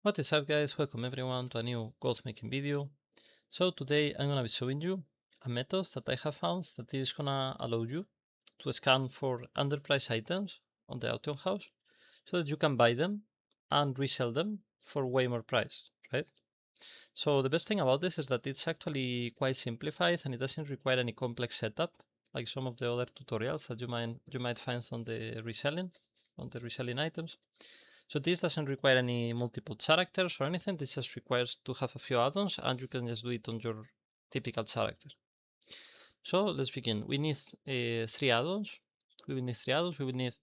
What is up, guys? Welcome everyone to a new Goldmaking video. So today I'm gonna be showing you a method that I have found that is gonna allow you to scan for underpriced items on the auction house so that you can buy them and resell them for way more price, right? So the best thing about this is that it's actually quite simplified and it doesn't require any complex setup like some of the other tutorials that you might find on the reselling items. So this doesn't require any multiple characters or anything. This just requires to have a few add-ons and you can just do it on your typical character. So let's begin. We need three add-ons. We will need three add-ons. We will need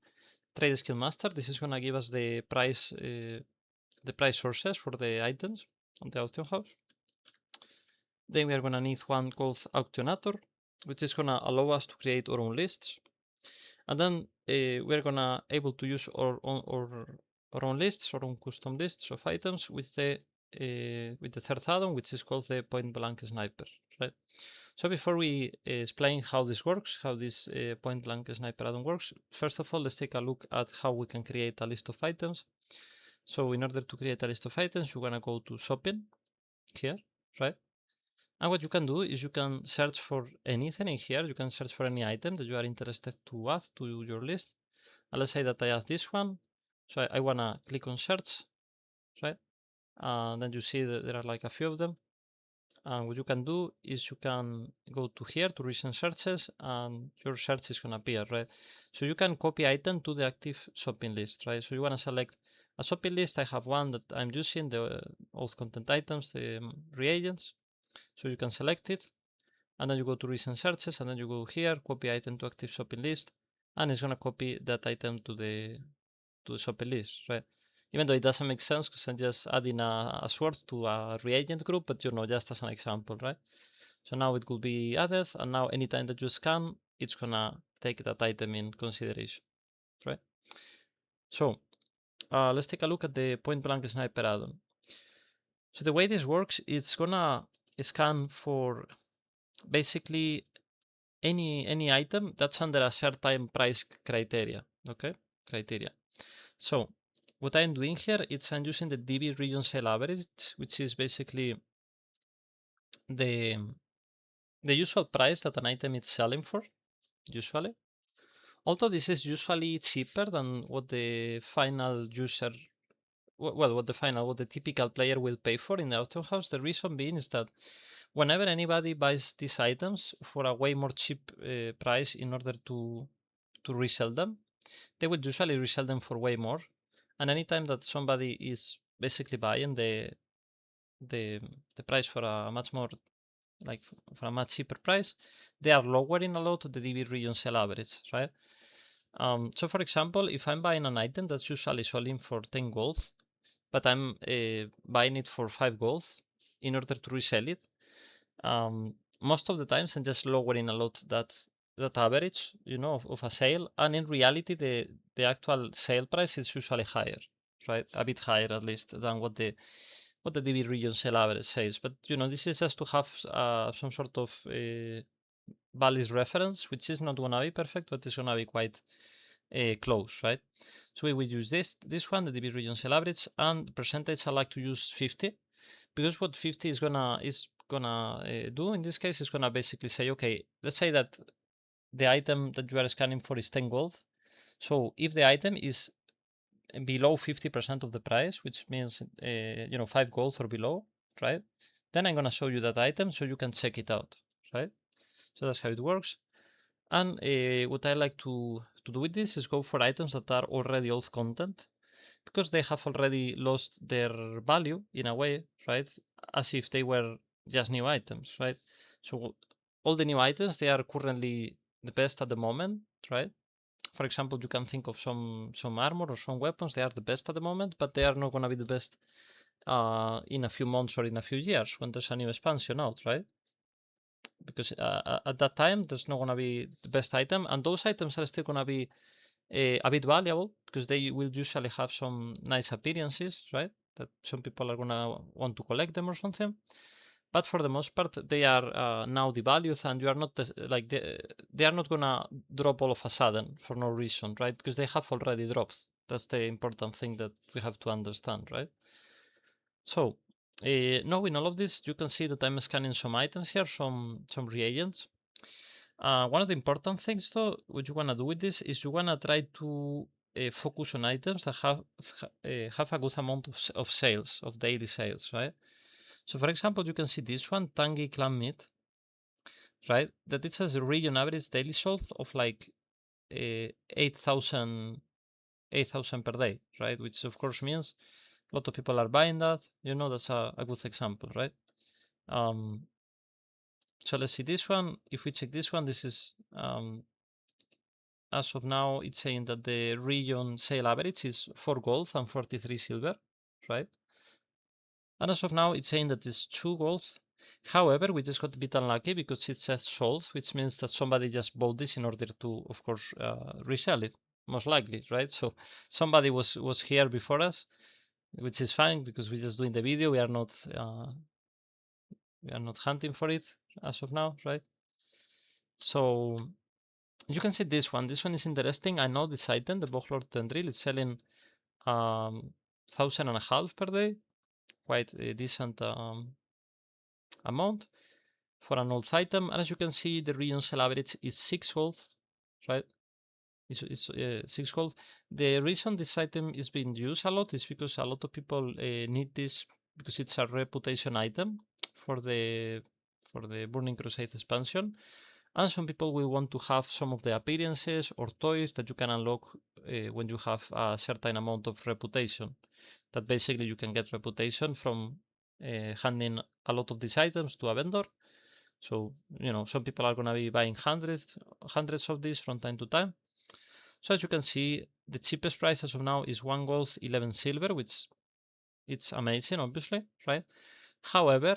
Trade Skill Master. This is gonna give us the price sources for the items on the auction house. Then we are gonna need one called Auctionator, which is gonna allow us to create our own lists. And then we're gonna able to use our own lists, our own custom lists of items with the third add-on, which is called the Point Blank Sniper, right? So before we explain how this works, how this Point Blank Sniper add-on works, first of all, let's take a look at how we can create a list of items. So in order to create a list of items, you're gonna go to shopping here, right? And what you can do is you can search for anything in here. You can search for any item that you are interested to add to your list. And let's say that I add this one. So I want to click on search, right? And then you see that there are like a few of them. And what you can do is you can go to here to recent searches and your search is going to appear, right? So you can copy item to the active shopping list, right? So you want to select a shopping list. I have one that I'm using, the old content items, the reagents. So you can select it and then you go to recent searches and then you go here, copy item to active shopping list, and it's going to copy that item to the shopping list, right? Even though it doesn't make sense because I'm just adding a sword to a reagent group, but just as an example, right? So now it could be added, and now anytime that you scan, it's gonna take that item in consideration, right? So let's take a look at the point blank sniper add-on. So the way this works, it's gonna scan for basically any item that's under a certain price criteria, okay? Criteria. So what I'm doing here is I'm using the DB region sale average, which is basically the the usual price that an item is selling for, usually. Although this is usually cheaper than what the final user, well, what the typical player will pay for in the auction house. The reason being is that whenever anybody buys these items for a way more cheap price in order to resell them, they would usually resell them for way more. And anytime that somebody is basically buying the price for a much more like for a much cheaper price, they are lowering a lot the DB region sell average, right? So for example, if I'm buying an item that's usually selling for 10 gold, but I'm buying it for 5 gold in order to resell it, most of the times I'm just lowering a lot that average, of a sale, and in reality, the actual sale price is usually higher, right? A bit higher at least than what the DB region sale average says. But this is just to have some sort of valid reference, which is not gonna be perfect, but it's gonna be quite close, right? So we will use this one, the DB region sale average, and percentage I like to use 50 because what 50 is gonna do in this case is gonna basically say, okay, let's say that the item that you are scanning for is 10 gold. So if the item is below 50% of the price, which means 5 gold or below, right? Then I'm gonna show you that item so you can check it out, right? So that's how it works. And what I like to do with this is go for items that are already old content because they have already lost their value in a way, right? As if they were just new items, right? So all the new items, they are currently the best at the moment, right? For example, you can think of some armor or some weapons, they are the best at the moment, but they are not going to be the best in a few months or in a few years when there's a new expansion out, right? Because at that time, there's not going to be the best item, and those items are still going to be a bit valuable because they will usually have some nice appearances, right? That some people are gonna want to collect them or something. But for the most part, they are now devalued, and you are not like they are not gonna drop all of a sudden for no reason, right? Because they have already dropped. That's the important thing that we have to understand, right? So knowing all of this, you can see that I'm scanning some items here, some reagents. One of the important things though, what you wanna do with this is you wanna try to focus on items that have a good amount of sales, of daily sales, right? So for example, you can see this one, tangy clam meat, right? That it has a region average daily sold of like 8,000 per day, right? Which of course means a lot of people are buying that. You know, that's a good example, right? Um, so let's see this one. If we check this one, this is as of now, it's saying that the region sale average is 4 gold and 43 silver, right? And as of now, it's saying that it's 2 gold. However, we just got a bit unlucky because it says sold, which means that somebody just bought this in order to, of course, resell it, most likely, right? So somebody was here before us, which is fine because we're just doing the video. We are not hunting for it as of now, right? So you can see this one. This one is interesting. I know this item, the Bochlord Tendril, is selling 1,500 per day, quite a decent amount for an old item. And as you can see, the region sell average is 6 gold, right? It's 6 gold. The reason this item is being used a lot is because a lot of people need this because it's a reputation item for the Burning Crusade expansion. And some people will want to have some of the appearances or toys that you can unlock when you have a certain amount of reputation. That basically you can get reputation from handing a lot of these items to a vendor. So, you know, some people are going to be buying hundreds of these from time to time. So as you can see, the cheapest price as of now is 1 gold, 11 silver, which it's amazing, obviously, right? However,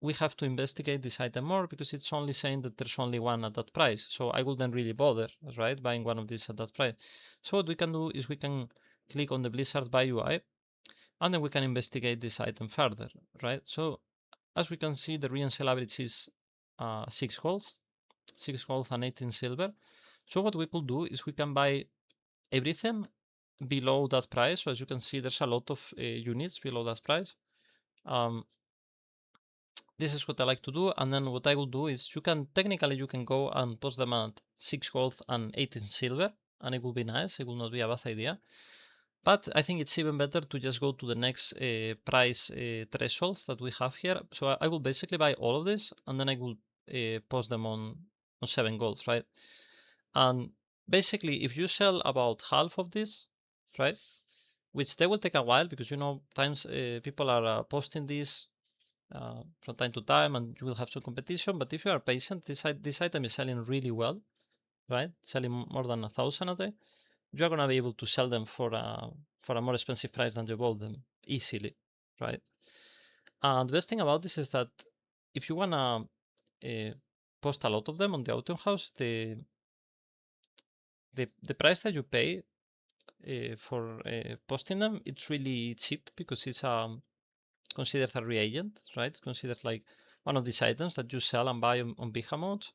we have to investigate this item more because it's only saying that there's only one at that price. So I wouldn't really bother, right, buying one of these at that price. So what we can do is we can click on the Blizzard Buy UI and then we can investigate this item further, right? So as we can see, the region sale average is 6 gold, 6 gold and 18 silver. So what we could do is we can buy everything below that price. So as you can see, there's a lot of units below that price. This is what I like to do. And then what I will do is you can go and post them at 6 gold and 18 silver, and it will be nice. It will not be a bad idea. But I think it's even better to just go to the next price thresholds that we have here. So I will basically buy all of this and then I will post them on 7 gold, right? And basically, if you sell about half of this, right, which they will take a while because you know times people are posting this from time to time, and you will have some competition. But if you are patient, this item is selling really well, right? Selling more than 1,000 a day. You are gonna be able to sell them for a more expensive price than you bought them easily, right? And the best thing about this is that if you wanna post a lot of them on the auction house, the price that you pay for posting them, it's really cheap because it's considered a reagent, right? It's considered like one of these items that you sell and buy on big amounts.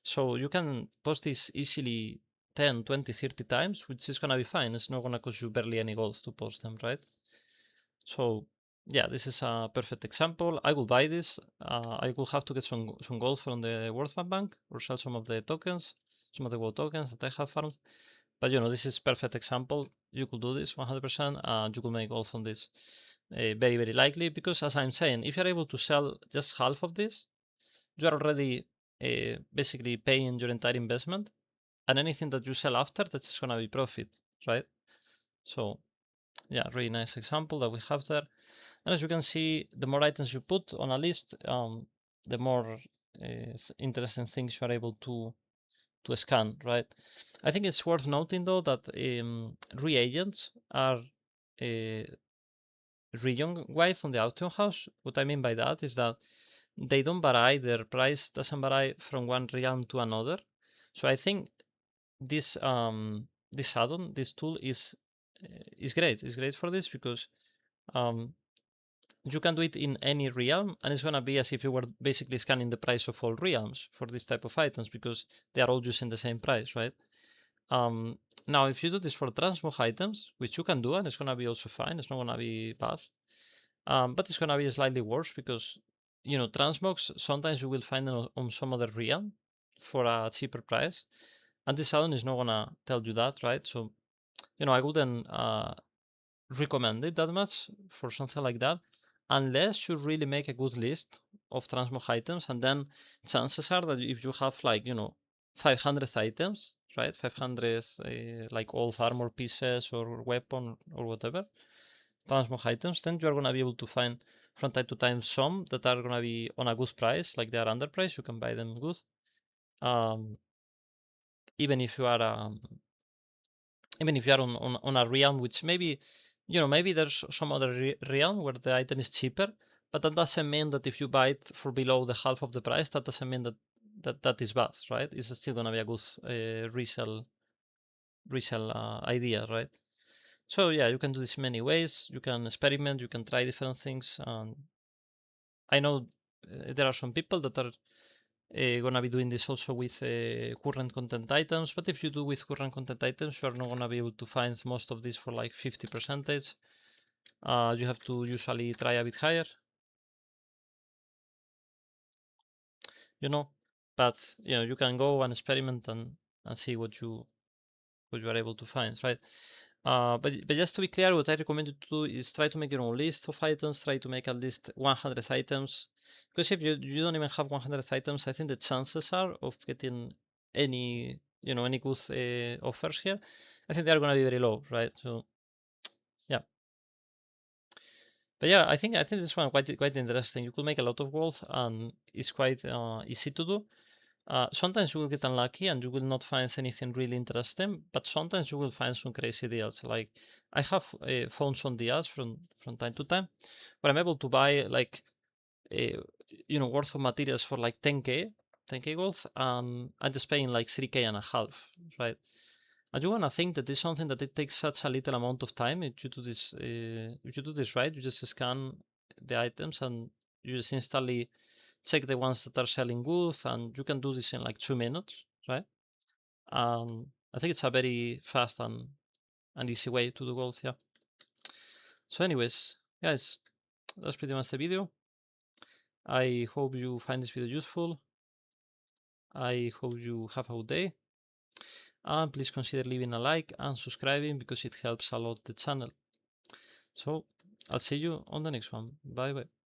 So you can post this easily 10, 20, 30 times, which is going to be fine. It's not going to cost you barely any gold to post them, right? So yeah, this is a perfect example. I will buy this. I will have to get some gold from the World Bank or sell some of the tokens, some of the WoW tokens that I have farmed. But you know, this is perfect example. You could do this 100%, and you could make gold on this. Very, very likely because as I'm saying, if you're able to sell just half of this, you are already basically paying your entire investment, and anything that you sell after, that's gonna be profit, right? So yeah, really nice example that we have there. And as you can see, the more items you put on a list, the more interesting things you are able to scan, right? I think it's worth noting though that reagents are region-wide on the auction house. What I mean by that is that they don't vary, their price doesn't vary from one realm to another. So I think this add-on, this tool is great. It's great for this because um, you can do it in any realm, and it's gonna be as if you were basically scanning the price of all realms for this type of items because they are all using the same price, right? Um, Now, if you do this for transmog items, which you can do, and it's gonna be also fine, it's not gonna be bad. But it's gonna be slightly worse because, you know, transmogs sometimes you will find them on some other realm for a cheaper price, and this add-on is not gonna tell you that, right? So, you know, I wouldn't recommend it that much for something like that, unless you really make a good list of transmog items, and then chances are that if you have, like, you know, 500 items, right, 500 like old armor pieces or weapon or whatever transmog items, then you're gonna be able to find from time to time some that are gonna be on a good price, like they are underpriced, you can buy them good. um, even if you are even if you are on a realm which maybe, you know, maybe there's some other realm where the item is cheaper, but that doesn't mean that if you buy it for below the half of the price, that doesn't mean that is bad, right? It's still gonna be a good resell idea, right? So yeah, you can do this many ways. You can experiment, you can try different things. I know there are some people that are gonna be doing this also with current content items, but if you do with current content items, you are not gonna be able to find most of this for like 50%. You have to usually try a bit higher, you know, but you know, you can go and experiment and see what you are able to find, right? But just to be clear, what I recommend you to do is try to make your own list of items. Try to make at least 100 items, because if you don't even have 100 items, I think the chances are of getting any, you know, any good offers here, I think they are going to be very low, right? So yeah, but yeah, I think this one quite interesting. You could make a lot of gold, and it's quite easy to do. Sometimes you will get unlucky and you will not find anything really interesting, but sometimes you will find some crazy deals. Like I have found some deals from time to time where I'm able to buy like uh, you know, worth of materials for like 10k gold, and I'm just paying like 3k and a half, right? And you wanna think that this is something that it takes such a little amount of time. If you do this right, you just scan the items and you just instantly check the ones that are selling good, and you can do this in like 2 minutes, right? I think it's a very fast and easy way to do gold, yeah. So anyways, guys, that's pretty much the video. I hope you find this video useful. I hope you have a good day, and please consider leaving a like and subscribing because it helps a lot the channel. So I'll see you on the next one. Bye bye.